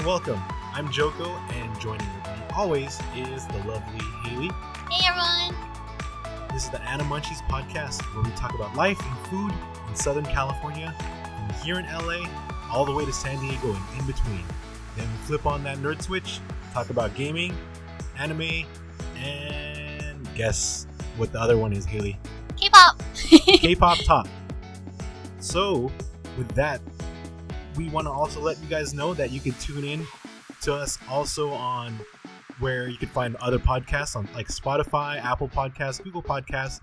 and welcome. I'm Joco, and joining with me always is the lovely Haylee. Hey everyone! This is the Animunchies Podcast, where we talk about life and food in Southern California, from here in LA, all the way to San Diego and in between. Then we flip on that nerd switch, talk about gaming, anime, and guess what the other one is, Haylee? K-pop! K-pop talk. So, with that, we want to also let you guys know that you can tune in to us also on where you can find other podcasts on like Spotify, Apple Podcasts, Google Podcasts.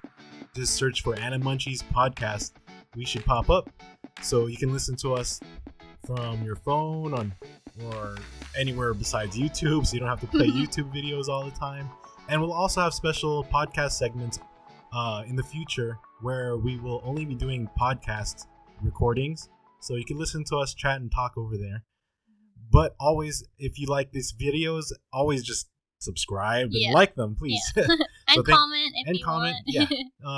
Just search for Animunchies Podcast. We should pop up. So you can listen to us from your phone or anywhere besides YouTube, so you don't have to play YouTube videos all the time. And we'll also have special podcast segments in the future where we will only be doing podcast recordings. So you can listen to us chat and talk over there. But always, if you like these videos, always just subscribe and like them, please. Yeah. And comment if you want. Yeah.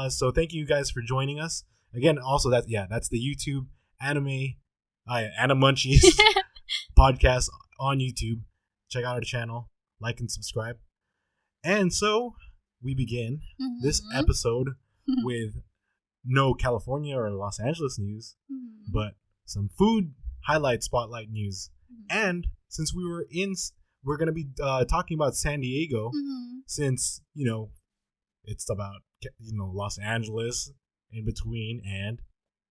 So thank you guys for joining us. Again, also that's the YouTube Animunchies podcast on YouTube. Check out our channel, like and subscribe. And so we begin this episode with no California or Los Angeles news, but some food highlight spotlight news. And since we're going to be talking about San Diego, since it's about Los Angeles in between and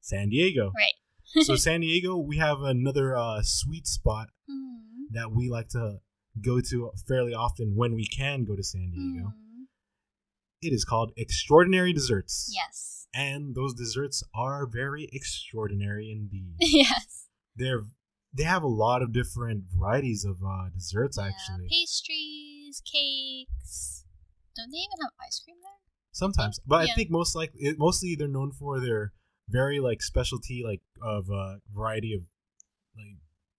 San Diego. Right. So San Diego, we have another sweet spot that we like to go to fairly often when we can go to San Diego. It is called Extraordinary Desserts. Yes. And those desserts are very extraordinary indeed. Yes. They have a lot of different varieties of desserts, actually. Pastries, cakes. Don't they even have ice cream there? Sometimes, but I think mostly they're known for their very specialty of variety of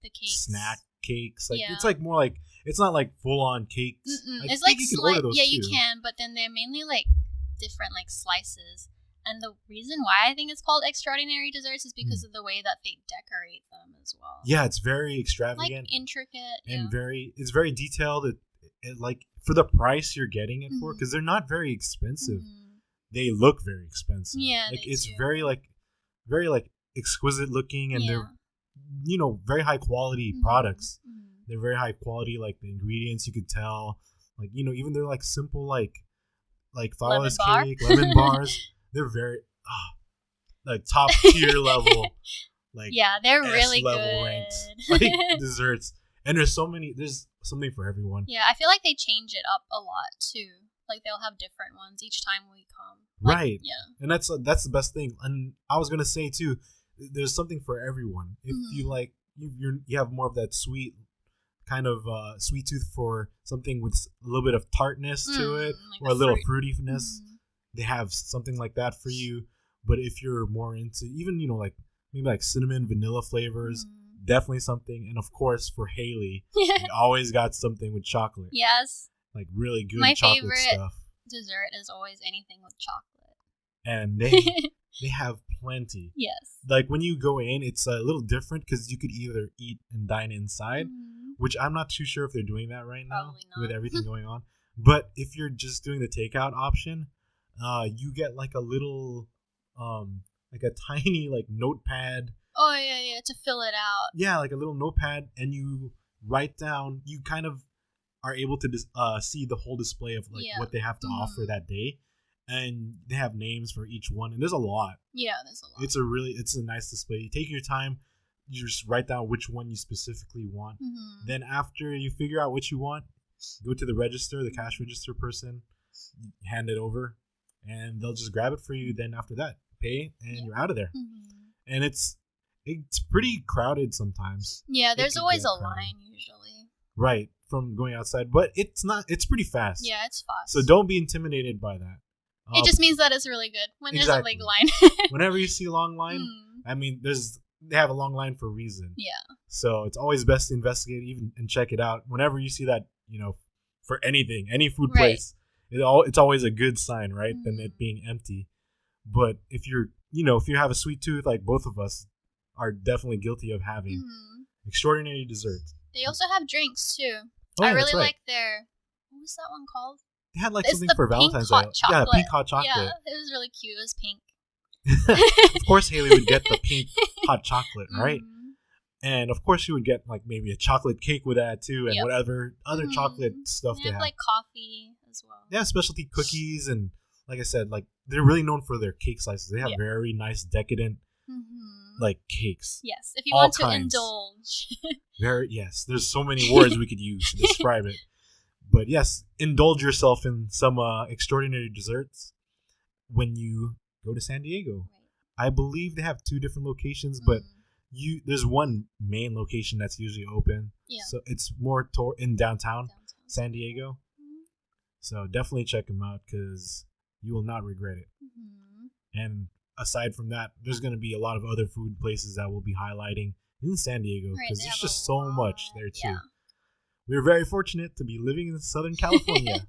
the cakes. Snack cakes. It's more like it's not like full on cakes. It's like you can order those you can, but then they're mainly different slices. And the reason why I think it's called extraordinary desserts is because of the way that they decorate them as well. Yeah, it's very extravagant, intricate, and it's very detailed. It for the price you're getting it for, because they're not very expensive. They look very expensive. Yeah, it's very exquisite looking, and they're very high quality products. They're very high quality, the ingredients you could tell. Even they're simple flawless cake, lemon bars. They're very top tier level, they're really S-level good ranked, desserts. And there's something for everyone. Yeah, I feel like they change it up a lot too. They'll have different ones each time we come. Right. Yeah. And that's the best thing. And I was gonna say too, there's something for everyone. If you have more of that sweet kind of sweet tooth for something with a little bit of tartness to it, or a little fruitiness. They have something like that for you. But if you're more into even maybe cinnamon, vanilla flavors, definitely something. And of course for Haylee, we always got something with chocolate. Yes. Really good My chocolate favorite stuff. Dessert is always anything with chocolate. And they have plenty. Yes. When you go in, it's a little different because you could either eat and dine inside, which I'm not too sure if they're doing that right now with everything going on. But if you're just doing the takeout option, you get a little a tiny notepad. Oh yeah, to fill it out. Yeah, a little notepad, and you write down. You kind of are able to see the whole display of what they have to offer that day, and they have names for each one, and there's a lot. Yeah, there's a lot. It's a nice display. You take your time. You just write down which one you specifically want. Then after you figure out what you want, go to the register, the cash register person, hand it over, and they'll just grab it for you. Then after that, pay, and you're out of there. And it's pretty crowded sometimes. Yeah, there's always a line usually. Right, from going outside, but it's not. It's pretty fast. Yeah, it's fast. So don't be intimidated by that. It just means that it's really good when there's a big line. Whenever you see a long line, I mean, they have a long line for a reason. Yeah. So it's always best to investigate and check it out. Whenever you see that, for anything, any food place, it's always a good sign, right? Than it being empty. But if you have a sweet tooth, like both of us are definitely guilty of having, extraordinary desserts. They also have drinks too. Oh, I yeah, really that's right. like their, what was that one called? They had like It's something the for pink Valentine's hot Day. chocolate. Yeah, pink hot chocolate. Yeah, it was really cute. It was pink. Of course, Haylee would get the pink hot chocolate, right? Mm-hmm. And of course, she would get like maybe a chocolate cake with that too, and Yep. whatever other Mhm. chocolate stuff They they have have. like coffee as well. Yeah, specialty cookies, and like I said, like they're really known for their cake slices. They have Yeah. very nice, decadent Mm-hmm. like cakes. Yes, if you all want to kinds. indulge. Very yes. There's so many words we could use to describe it, but yes, indulge yourself in some extraordinary desserts when you go to San Diego. I believe they have 2 different locations, but there's one main location that's usually open. Yeah. So it's more in downtown Downtown. San Diego. Mhm. So definitely check them out because you will not regret it. Mhm. And aside from that, there's going to be a lot of other food places that we'll be highlighting in San Diego Right, because they there's have just a so lot. much there too. Yeah. We're very fortunate to be living in Southern California.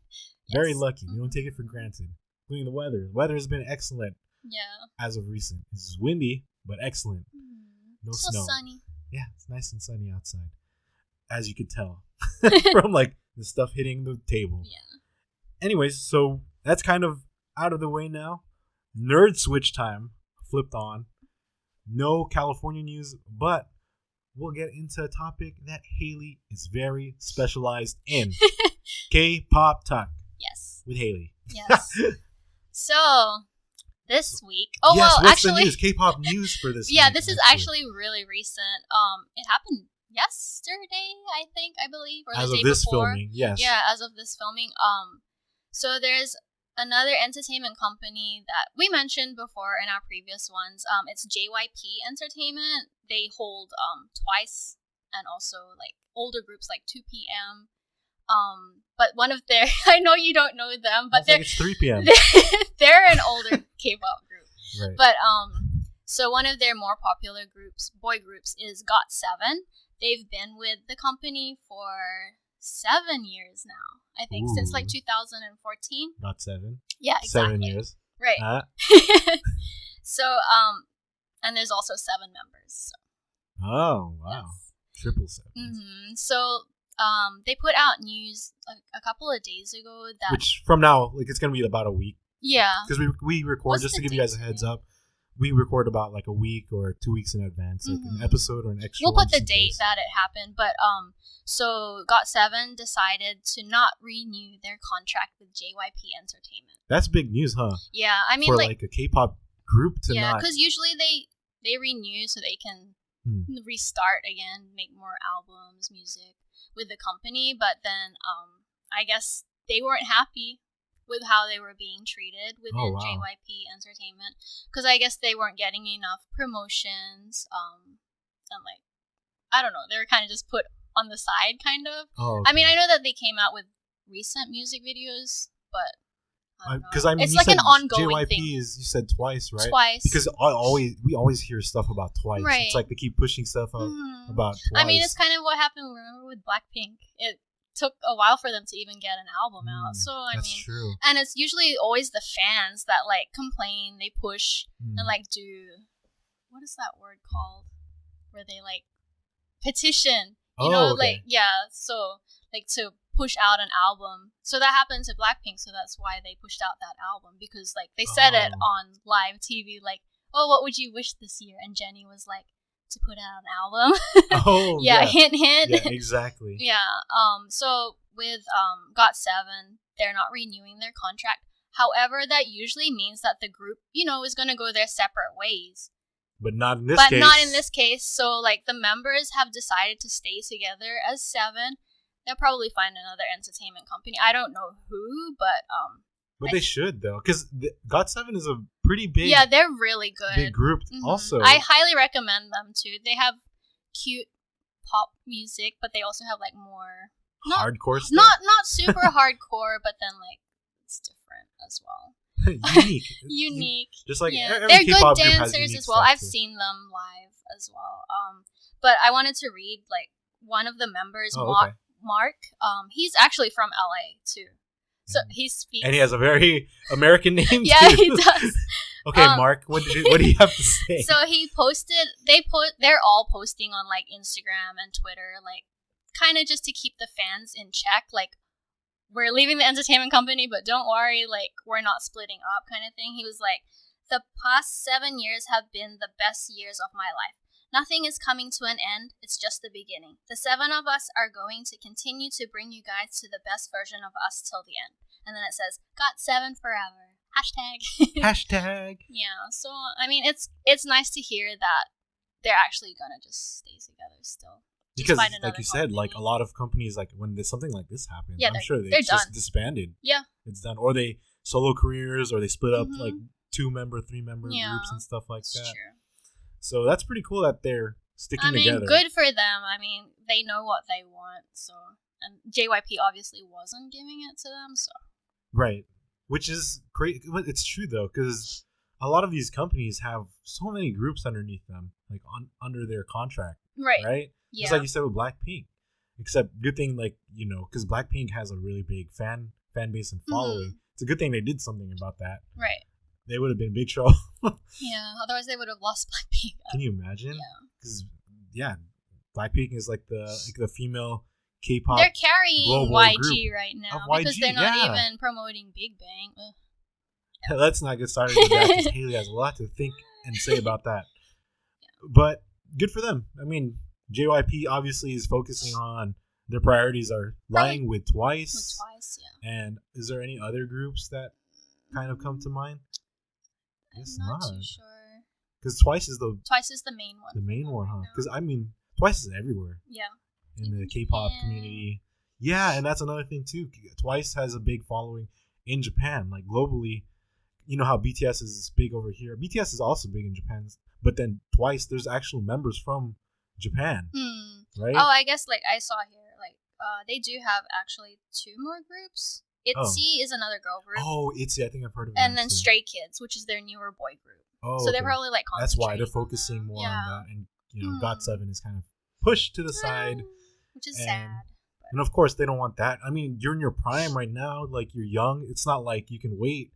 Very Yes. lucky. We don't take it for Mhm. granted. Including the weather. The weather has been excellent Yeah. as of recent. It's windy, but excellent. Mhm. No So snow. sunny. Yeah, it's nice and sunny outside. As you could tell from like the stuff hitting the table. Yeah. Anyways, so that's kind of out of the way now. Nerd switch time flipped on. No California news, but we'll get into a topic that Haylee is very specialized in. K-pop talk Yes. with Haylee. Yes. So this week. Oh yes, well, what's actually, the news? K-pop news for this yeah, week, this is actually really recent. It happened yesterday, I believe, or as the of day this before. filming, yes. Yeah, as of this filming. So there's another entertainment company that we mentioned before in our previous ones. It's JYP Entertainment. They hold Twice and also like older groups like 2PM. But one of their I know you don't know them, but Sounds like it's 3 p.m. they're an older K-pop group. Right. But so one of their more popular groups, boy groups, is GOT7. They've been with the company for 7 years now. I think since like Ooh. 2014. Not 7. Yeah, exactly. 7 years. Right. So and there's also 7 members. So. Oh, wow. Yes. Triple 7. Mm-hmm. So they put out news a couple of days ago that Which from now, like it's gonna be about a week yeah. because we record What's just the to give you guys a date heads today? up. We record about like a week or 2 weeks in advance, like an Mhm. episode or an extra. We'll one put the just in date case. that it happened, but so GOT7 decided to not renew their contract with JYP Entertainment. That's big news, huh? Yeah, I mean For like like a K-pop group to yeah, not. because usually they renew so they can restart again, make more albums, music with the company, but then I guess they weren't happy with how they were being treated within wow. JYP Entertainment because I guess they weren't getting enough promotions and like I don't know, they were kind of just put on the side kind of. Oh, I mean, I know that they came out with recent music videos, but I don't know. because I mean, it's you like said an ongoing JYP thing. is you said Twice, right? Twice. Because we always hear stuff about Twice. Right. It's like they keep pushing stuff out Mhm. about Twice. I mean, it's kind of what happened, remember, with Blackpink. It took a while for them to even get an album out. So, I that's mean, true. and it's usually always the fans that, like, complain, they push, and, like, do, what is that word called? Where they, like, petition, you know? okay. Like, yeah, so, like, to push out an album. So that happened to Blackpink, so that's why they pushed out that album, because, like, they said it on live TV, like, oh, what would you wish this year? And Jennie was like, to put out an album. Oh, yeah, hint, hint. Yeah, exactly. Yeah. So with GOT7, they're not renewing their contract. However, that usually means that the group, you know, is going to go their separate ways. But not in this But case. not in this case. So, like, the members have decided to stay together as 7. They'll probably find another entertainment company. I don't know who, but But they should though, because GOT7 is a pretty big. yeah, they're really good. Big group. Mhm. Also, I highly recommend them too. They have cute pop music, but they also have like more hardcore stuff. not super hardcore, but then like it's different as well. Unique. Unique. Just like yeah. every They're K-pop good group has dancers unique as well. stuff, I've too. seen them live as well. But I wanted to read like one of the members, okay. Mark. He's actually from LA too. So he speaks. And he has a very American name. Yeah, too. he does. Okay, Mark, what do you have to say? So he posted. They're all posting on like Instagram and Twitter, like kind of just to keep the fans in check, like, we're leaving the entertainment company, but don't worry, like, we're not splitting up kind of thing. He was like, the past 7 years have been the best years of my life. Nothing is coming to an end. It's just the beginning. The 7 of us are going to continue to bring you guys to the best version of us till the end. And then it says, GOT7 forever. Hashtag. Hashtag. Yeah, so, I mean, it's nice to hear that they're actually gonna just stay together still. Because, like you said, like, a lot of companies, like, when there's something like this happens, I'm sure they're just disbanded. Yeah. It's done. Or they solo careers, or they split up, like, 2-member, 3-member groups and stuff like that. True. So that's pretty cool that they're sticking together. Good for them. I mean, they know what they want, so... And JYP obviously wasn't giving it to them, so... Right. Which is great. It's true, though, because a lot of these companies have so many groups underneath them, like, under their contract. Right? Yeah. Just like you said with Blackpink. Except, good thing, like, you know, because Blackpink has a really big fan base and following. It's a good thing they did something about that. Right. They would have been in big trouble. Yeah, otherwise they would have lost Blackpink. Can you imagine? Yeah. Because, Blackpink is like the female K-pop. They're carrying YG right now YG, because they're not even promoting Big Bang. Yeah. Let's not get started with that because Haylee has a lot to think and say about that. Yeah. But good for them. I mean, JYP obviously is focusing on their priorities are lying with Twice. With Twice, yeah. And is there any other groups that kind of come to mind? I'm not too sure. Because Twice is the main one. The main one, huh? Because I mean, Twice is everywhere. Yeah. In the K-pop community. Yeah, and that's another thing too. Twice has a big following in Japan, like globally. You know how BTS is big over here. BTS is also big in Japan, but then Twice, there's actual members from Japan, right? Oh, I guess like I saw here, like they do have actually 2 more groups. ITZY is another girl group. Oh, ITZY, I think I've heard of it. And then too. Stray Kids, which is their newer boy group. Oh, so they're probably like that's why they're focusing more on that, and you know, GOT7 is kind of pushed to the side, which is sad. And of course, they don't want that. I mean, you're in your prime right now. Like, you're young. It's not like you can wait,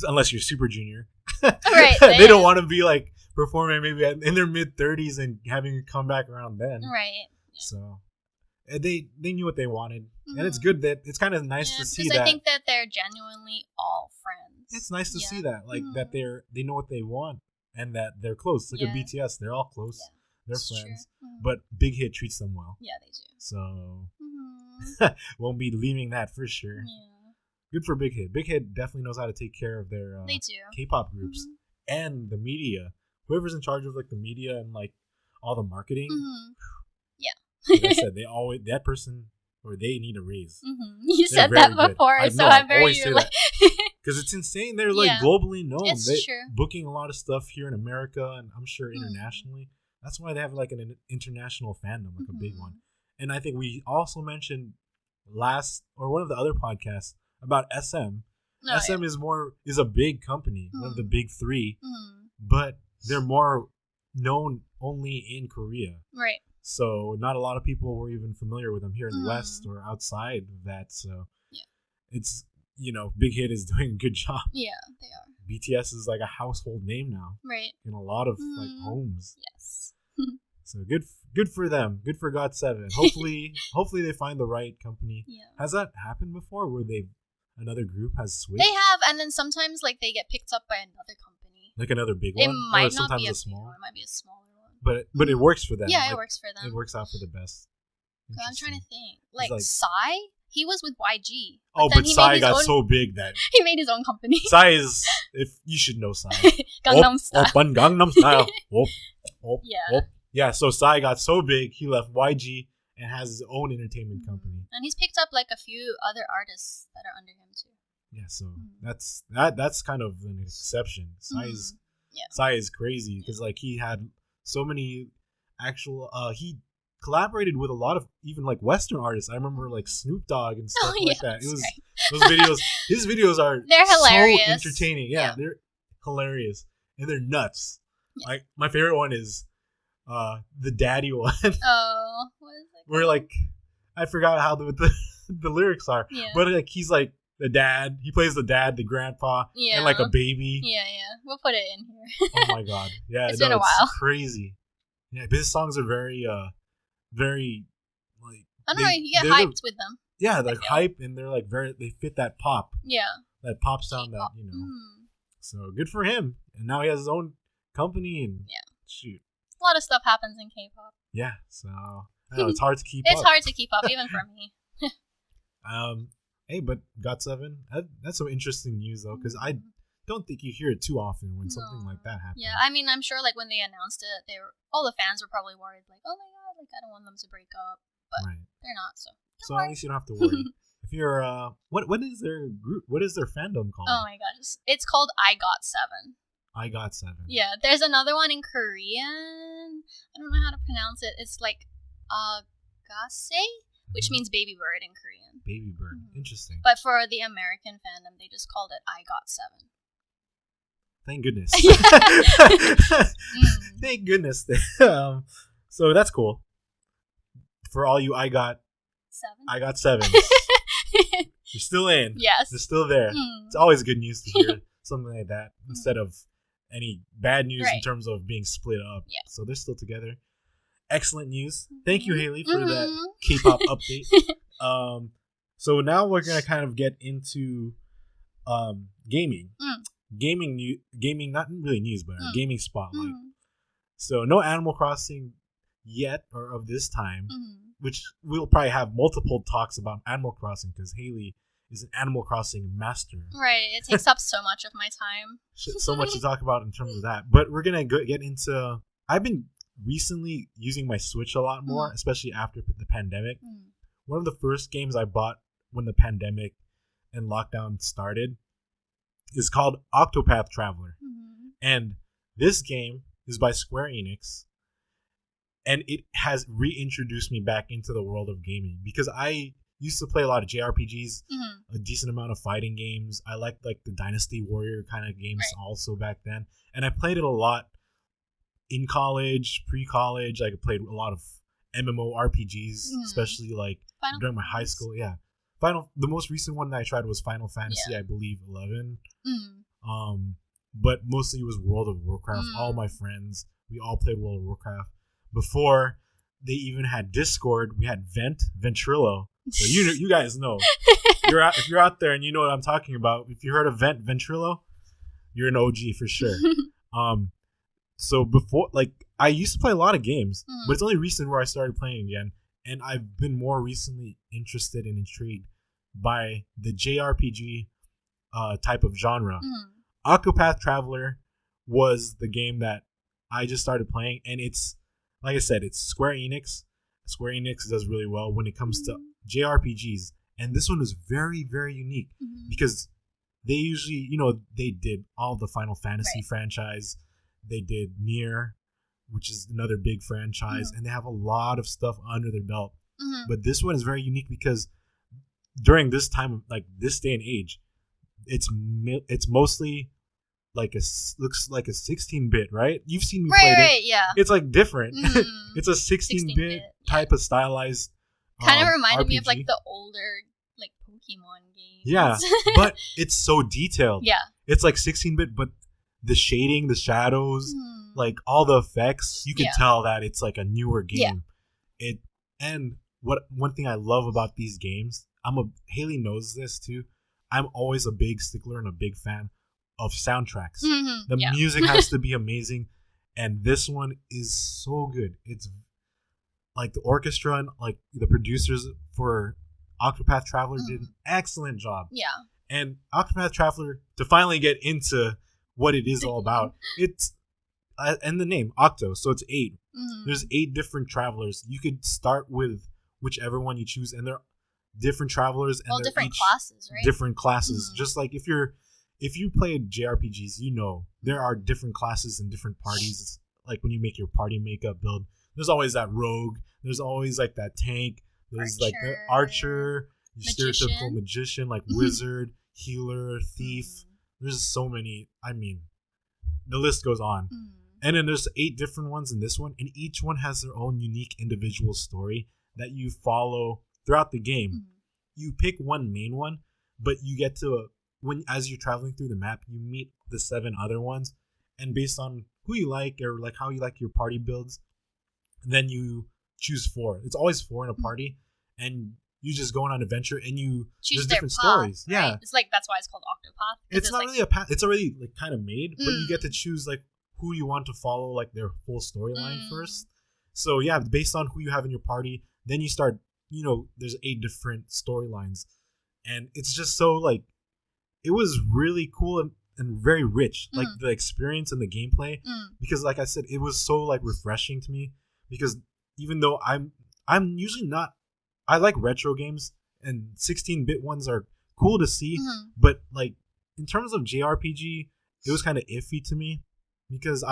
unless you're Super Junior. Right. They don't want to be like performing maybe in their mid-30s and having it come back around then. Right. Yeah. So they knew what they wanted, and it's good that it's kind of nice to see that. Because I think that they're genuinely all friends. It's nice to see that, like that they know what they want and that they're close. Look at BTS; they're all close. Yeah. They're friends, but Big Hit treats them well. Yeah, they do. So won't be leaving that for sure. Yeah. Good for Big Hit. Big Hit definitely knows how to take care of their K-pop groups and the media. Whoever's in charge of like the media and like all the marketing. Yeah. Like I said, that person or they need a raise. You said that before, so I'm very like because it's insane. They're like globally known. It's true. Booking a lot of stuff here in America and I'm sure internationally. That's why they have like an international fandom, like a big one. And I think we also mentioned one of the other podcasts about SM. SM is a big company, one of the big 3, but they're more known only in Korea. Right. So not a lot of people were even familiar with them here in the West or outside of that. So it's, you know, Big Hit is doing a good job. Yeah, they are. BTS is like a household name now. Right. In a lot of like homes. Yes. So good for them. Good for GOT7. Hopefully they find the right company. Yeah. Has that happened before where another group has switched? They have, and then sometimes like they get picked up by another company. Like another big one? It might not be a small one. It might be a smaller one. But it works for them. Yeah, it works for them. It works out for the best. I'm trying to think. Like Psy, he was with YG. But Psy got so big that he made his own company. Psy is, if you should know Psy. Gangnam Style. Gangnam Style. Yeah. Yeah, so Psy got so big, he left YG and has his own entertainment company. And he's picked up like a few other artists that are under him too. Yeah, so that's kind of an exception. Psy is crazy because like he had so many actual he collaborated with a lot of even like Western artists. I remember like Snoop Dogg and stuff like that. It was those videos. His videos are hilarious. So entertaining. Yeah, they're hilarious and they're nuts. Yeah. Like my favorite one is the daddy one. Oh, what is it? Where like I forgot how the lyrics are. Yeah. But like he's like the dad. He plays the dad, the grandpa, and like a baby. Yeah. We'll put it in here. Oh my god. Yeah, it's been a while. Crazy. Yeah, but his songs are very very like I don't know. You get hyped with them. Yeah, they're hype, and they're like they fit that pop. Yeah. That pop sound K-pop. that So good for him, and now he has his own company, and shoot, a lot of stuff happens in K-pop. Yeah, so I know it's hard to keep up. It's hard to keep up, even for me. Hey, but GOT7, that's some interesting news though, because I don't think you hear it too often when something like that happens. Yeah, I mean, I'm sure like when they announced it, all the fans were probably worried, like, oh my god, like I don't want them to break up, but they're not. So at least you don't have to worry. If you're what is their group? What is their fandom called? Oh my gosh, it's called GOT7. GOT7. Yeah, there's another one in Korean. I don't know how to pronounce it. It's like Gase, which means baby bird in Korean. Baby bird. Interesting. But for the American fandom, they just called it GOT7. Thank goodness. Thank goodness. So that's cool. For all you GOT7s. You're still in. Yes. You're still there. It's always good news to hear something like that instead of any bad news in terms of being split up. Yeah. So they're still together. Excellent news. Thank you, Haylee, for that K-pop update. So now we're gonna kind of get into gaming. Gaming, not really news, but our gaming spotlight. So no Animal Crossing yet, or of this time, which we'll probably have multiple talks about Animal Crossing because Haylee is an Animal Crossing master. Right, it takes up so much of my time. So much to talk about in terms of that. But we're gonna get into. I've been recently using my Switch a lot more, especially after the pandemic. One of the first games I bought when the pandemic and lockdown started is called Octopath Traveler. And this game is by Square Enix. And it has reintroduced me back into the world of gaming because I used to play a lot of JRPGs, a decent amount of fighting games. I liked like the Dynasty Warrior kind of games also back then. And I played it a lot in college, pre-college. I played a lot of MMORPGs, especially like during my high school. Yeah. The most recent one that I tried was Final Fantasy, I believe 11. But mostly it was World of Warcraft. All my friends, we all played World of Warcraft. Before they even had Discord, we had Ventrilo. So you guys know. If you're out there and you know what I'm talking about, if you heard of Ventrilo, you're an OG for sure. So before, like, I used to play a lot of games, but it's only recent where I started playing again, and I've been more recently interested and intrigued by the JRPG type of genre. Octopath Traveler was the game that I just started playing, and it's, like I said, it's Square Enix. Square Enix does really well when it comes to JRPGs, and this one is very, very unique because they usually, they did all the Final Fantasy franchise. They did Nier, which is another big franchise, and they have a lot of stuff under their belt. But this one is very unique because during this time, like this day and age, it's mostly like looks like a 16-bit, right? You've seen me play it. Right, yeah. It's like different. It's a 16-bit type of stylized. Kind of reminded me of like the older like Pokemon games. Yeah, but it's so detailed. Yeah. It's like 16-bit, but the shading, the shadows, like all the effects, you can tell that it's like a newer game. And one thing I love about these games, Haylee knows this too. I'm always a big stickler and a big fan of soundtracks. The music has to be amazing, and this one is so good. It's like the orchestra and like the producers for Octopath Traveler did an excellent job. Yeah. And Octopath Traveler, to finally get into what it is all about, it's and the name Octo, so it's 8. There's 8 different travelers. You could start with whichever one you choose, and they're different travelers, and they're different each classes, right? Different classes. Just like if you play JRPGs, there are different classes and different parties. Like when you make your party makeup build, there's always that rogue. There's always like that tank. There's like the archer, stereotypical magician, like wizard, healer, thief. There's so many. I mean, the list goes on. And then there's 8 different ones in this one, and each one has their own unique individual story that you follow throughout the game. You pick one main one, but you get to as you're traveling through the map, you meet the 7 other ones, and based on who you like or like how you like your party builds, then you choose 4. It's always 4 in a party, and you just go on an adventure, and choose there's their different path, stories. right? Yeah, It's like that's why it's called Octopath. it's not like, really a path. It's already like kind of made, but you get to choose like who you want to follow, like their full storyline first. So yeah, based on who you have in your party, then you start. There's 8 different storylines, and it's just so like it was really cool and very rich, like the experience and the gameplay. Because like I said, it was so like refreshing to me. Because even though I'm usually not, I like retro games, and 16-bit ones are cool to see, but like in terms of JRPG, it was kind of iffy to me, because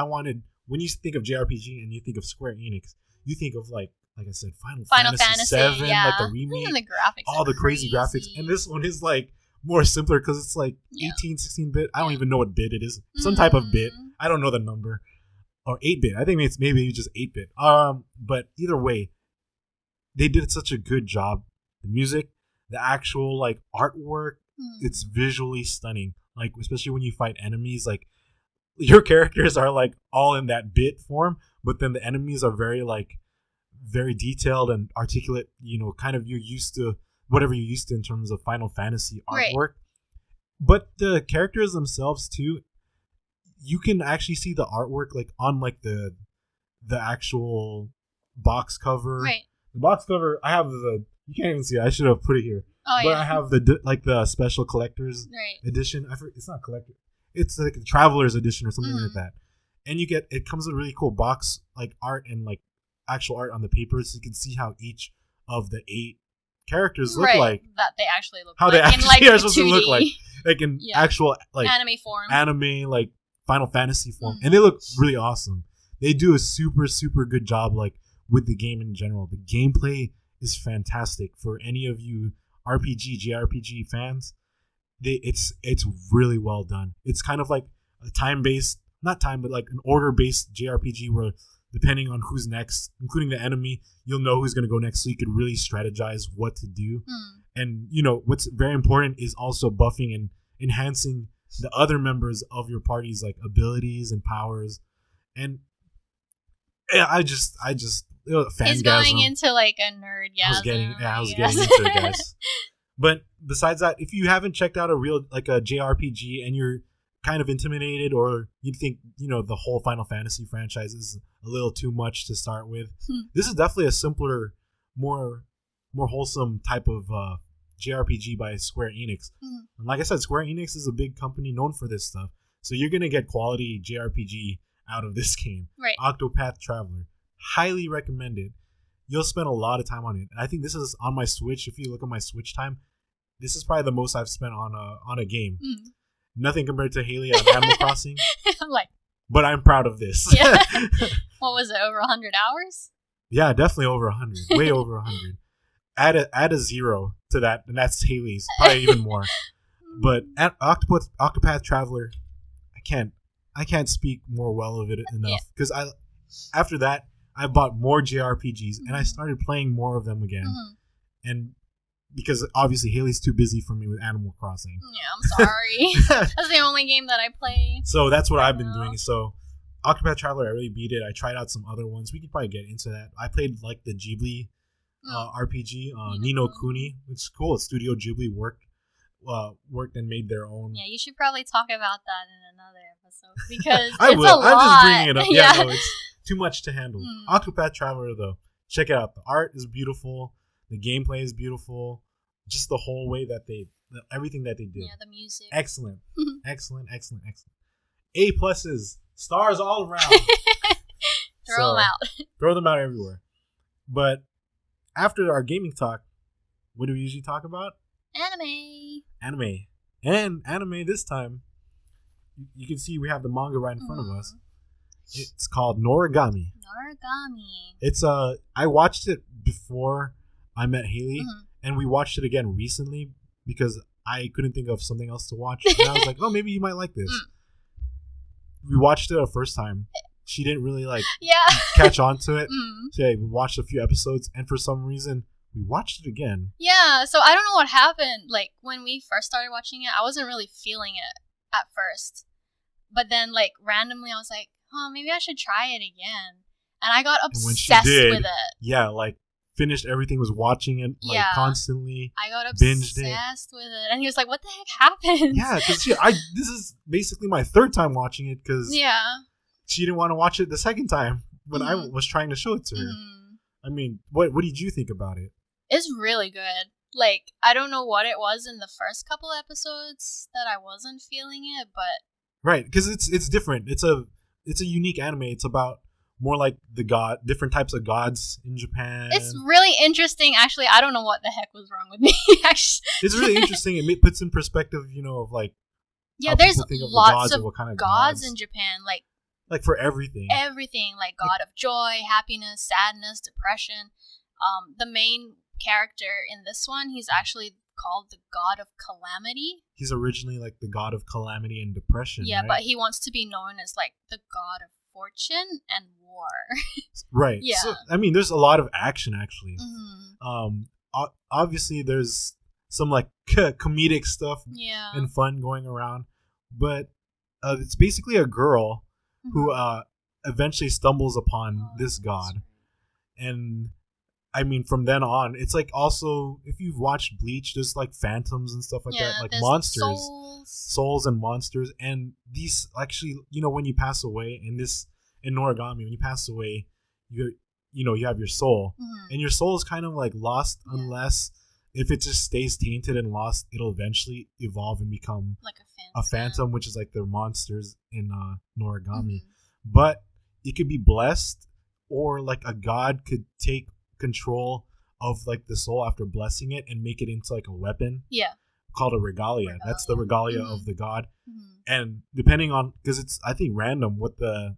when you think of JRPG and you think of Square Enix, you think of like I said, Final Fantasy 7, yeah. like the remake, and the graphics, all the crazy graphics, and this one is like more simpler because it's like 18, 16-bit. I don't even know what bit it is. Some type of bit. I don't know the number. Or 8-bit. I think it's maybe just 8-bit. But either way, they did such a good job. The music, the actual like artwork, it's visually stunning. Like especially when you fight enemies, like your characters are like all in that bit form, but then the enemies are very detailed and articulate. Kind of you're used to whatever you're used to in terms of Final Fantasy artwork. Right. But the characters themselves too, you can actually see the artwork like on like the actual box cover. Right. The box cover, I have you can't even see it. I should have put it here. Oh, but yeah. I have the special collector's edition. It's not collector. It's like the Traveler's edition or something like that. And it comes with a really cool box like art and like actual art on the paper, so you can see how each of the 8 characters look like. That they actually look how like. How they actually are supposed to look like in actual like anime like Final Fantasy form, and they look really awesome. They do a super super good job like with the game in general. The gameplay is fantastic for any of you JRPG fans. It's really well done. It's kind of like a but like an order based JRPG where depending on who's next, including the enemy, you'll know who's going to go next, so you can really strategize what to do. And what's very important is also buffing and enhancing the other members of your party's like abilities and powers. And I just fangasm. He's going into like a nerd. Yeah, I was getting into it, guys. But besides that, if you haven't checked out a JRPG and you're kind of intimidated, or you think the whole Final Fantasy franchise is a little too much to start with, this is definitely a simpler, more wholesome type of JRPG by Square Enix. And like I said, Square Enix is a big company known for this stuff, so you're gonna get quality JRPG out of this game. Right. Octopath Traveler, highly recommended. You'll spend a lot of time on it. And I think this is on my Switch. If you look at my Switch time, this is probably the most I've spent on a game. Nothing compared to Haylee on Animal Crossing. But I'm proud of this. Yeah. What was it, over 100 hours? Yeah, definitely over 100. Way over 100. Add a 0 to that, and that's Haylee's. Probably even more. But at Octopath Traveler, I can't speak more well of it enough. Because after that, I bought more JRPGs, and I started playing more of them again. And because obviously Haylee's too busy for me with Animal Crossing. Yeah, I'm sorry. That's the only game that I play. So that's what I've been doing. So Octopath Traveler, I really beat it. I tried out some other ones. We could probably get into that. I played like the Ghibli RPG, Ni no Kuni. It's cool. Studio Ghibli worked and made their own. Yeah, you should probably talk about that in another episode, because I it's will. a lot. I'm just bringing it up. Yeah, no, it's too much to handle. Octopath Traveler, though, check it out. The art is beautiful. The gameplay is beautiful. Just the whole way that everything that they did. Yeah, the music. Excellent. Excellent. A pluses, stars all around. Throw them out. Throw them out everywhere. But after our gaming talk, what do we usually talk about? Anime. And anime this time, you can see we have the manga right in front of us. It's called Noragami. It's I watched it before I met Haylee, and we watched it again recently because I couldn't think of something else to watch. And I was like, oh, maybe you might like this. We watched it a first time. She didn't really catch on to it. So we watched a few episodes, and for some reason, we watched it again. Yeah, so I don't know what happened. Like, when we first started watching it, I wasn't really feeling it at first. But then, like, randomly, I was like, maybe I should try it again. And I got obsessed with it. Yeah, like, finished everything, was watching it like constantly. I got binged obsessed with it, and he was like, "What the heck happened?" Yeah, because this is basically my third time watching it because she didn't want to watch it the second time when I was trying to show it to her. I mean, what did you think about it? It's really good. Like, I don't know what it was in the first couple episodes that I wasn't feeling it, but right, because it's different. It's a unique anime. It's about more like different types of gods in Japan. It's really interesting. Actually, I don't know what the heck was wrong with me. Actually, it's really interesting. It puts in perspective, of like there's lots of gods in Japan, like for everything, like god of joy, happiness, sadness, depression. The main character in this one, he's actually called the god of calamity. He's originally like the god of calamity and depression. Yeah, right? but he wants to be known as like the god of fortune and war. Right. Yeah. So, I mean, there's a lot of action actually. Obviously, there's some like comedic stuff and fun going around, but it's basically a girl who eventually stumbles upon this god, and I mean, from then on, it's like also if you've watched Bleach, there's like phantoms and stuff like that, like monsters, souls and monsters, and these actually, when you pass away in Noragami, when you pass away, you have your soul, and your soul is kind of like lost unless if it just stays tainted and lost, it'll eventually evolve and become like a phantom, which is like the monsters in Noragami. But it could be blessed, or like a god could take control of like the soul after blessing it and make it into like a weapon called a regalia. That's the regalia of the god. And depending on, because it's I think random what the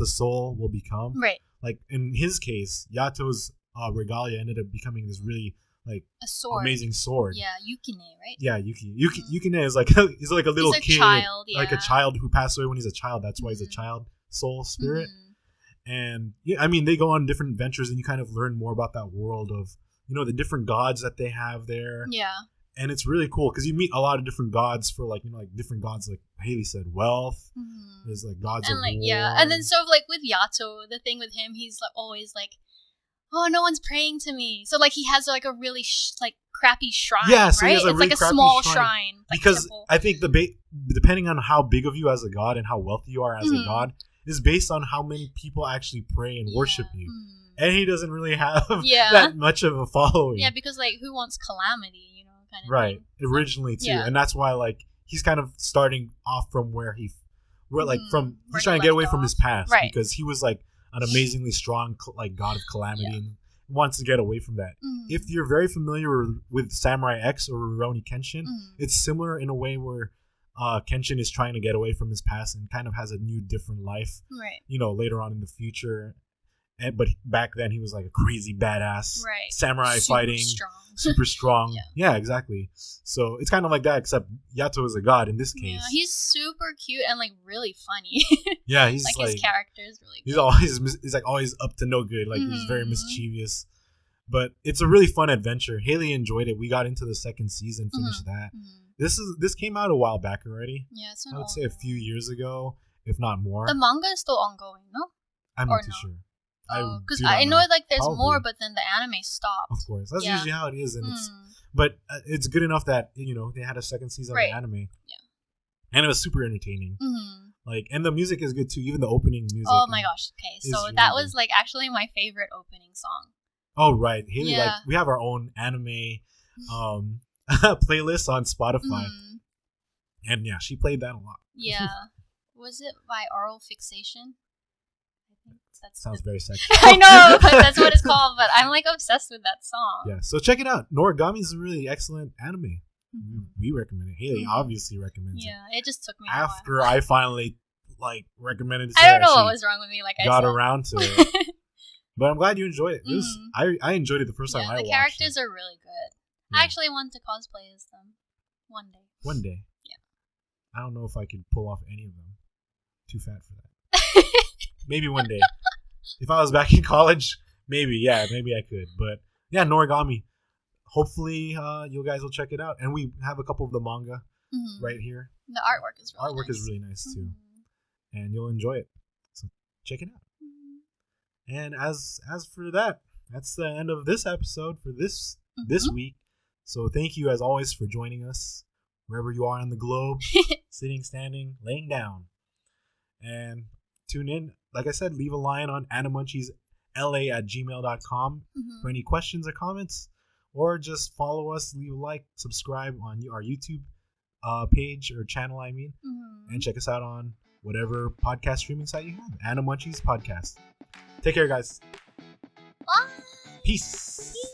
soul will become, right? Like in his case, Yato's regalia ended up becoming this really like a sword. Amazing sword. Yeah, Yukine, right? Yeah, Yukine is like he's like a little kid, child, like a child who passed away when he's a child. That's why he's a child soul spirit. And I mean, they go on different adventures, and you kind of learn more about that world of the different gods that they have there. Yeah, and it's really cool because you meet a lot of different gods for like like different gods, like Haylee said, wealth. There's like gods and of like war. and then so like with Yato, the thing with him, he's like always like, oh, no one's praying to me. So like he has like a really like crappy shrine. Yeah, so right? It's really like a small shrine. Like, because temple. I think depending on how big of you as a god and how wealthy you are as a god is based on how many people actually pray and worship you. And he doesn't really have that much of a following. Yeah, because like who wants calamity, kind of right. thing. Originally too. And that's why like he's kind of starting off from he's trying to get away from his past, because he was like an amazingly strong like god of calamity and wants to get away from that. If you're very familiar with Samurai X or Rurouni Kenshin, it's similar in a way where Kenshin is trying to get away from his past and kind of has a new different life, later on in the future. But back then he was like a crazy badass samurai fighting, super strong. Yeah, exactly. So it's kind of like that, except Yato is a god in this case. Yeah, he's super cute and like really funny. Yeah, he's like his character is really good. He's like always up to no good. Like he's very mischievous. But it's a really fun adventure. Haley enjoyed it. We got into the second season, finished that. This came out a while back already. Yeah, it's I would say a few years ago, if not more. The manga is still ongoing, no? I'm not too sure. Because I know like there's more, but then the anime stopped. Of course, that's usually how it is, and it's good enough that they had a second season of the anime. Yeah, and it was super entertaining. Like, and the music is good too. Even the opening music. Oh my gosh! Okay, so really that was like actually my favorite opening song. Oh right, Haley, like we have our own anime playlist on Spotify, and yeah, she played that a lot. Yeah, was it by Oral Fixation? That sounds very sexual. I know, but that's what it's called. But I'm like obsessed with that song. Yeah, so check it out. Noragami is a really excellent anime. We recommend it. Haley obviously recommends it. Yeah, it just took me after I finally like recommended it. I don't know what was wrong with me. Like I got around to it, but I'm glad you enjoyed it. I enjoyed it the first time I watched it. The characters are really good. Yeah. I actually want to cosplay as them one day. One day. Yeah. I don't know if I could pull off any of them. Too fat for that. Maybe one day. If I was back in college, maybe I could. But yeah, Noragami. Hopefully, you guys will check it out. And we have a couple of the manga right here. The artwork is really nice. Is really nice too, and you'll enjoy it. So check it out. And as for that, that's the end of this episode for this week. So thank you as always for joining us wherever you are on the globe, sitting, standing, laying down. And tune in. Like I said, leave a line on animunchiesla@gmail.com for any questions or comments, or just follow us, leave a like, subscribe on our YouTube page or channel, and check us out on whatever podcast streaming site you have. Animunchies Podcast. Take care, guys. Bye. Peace.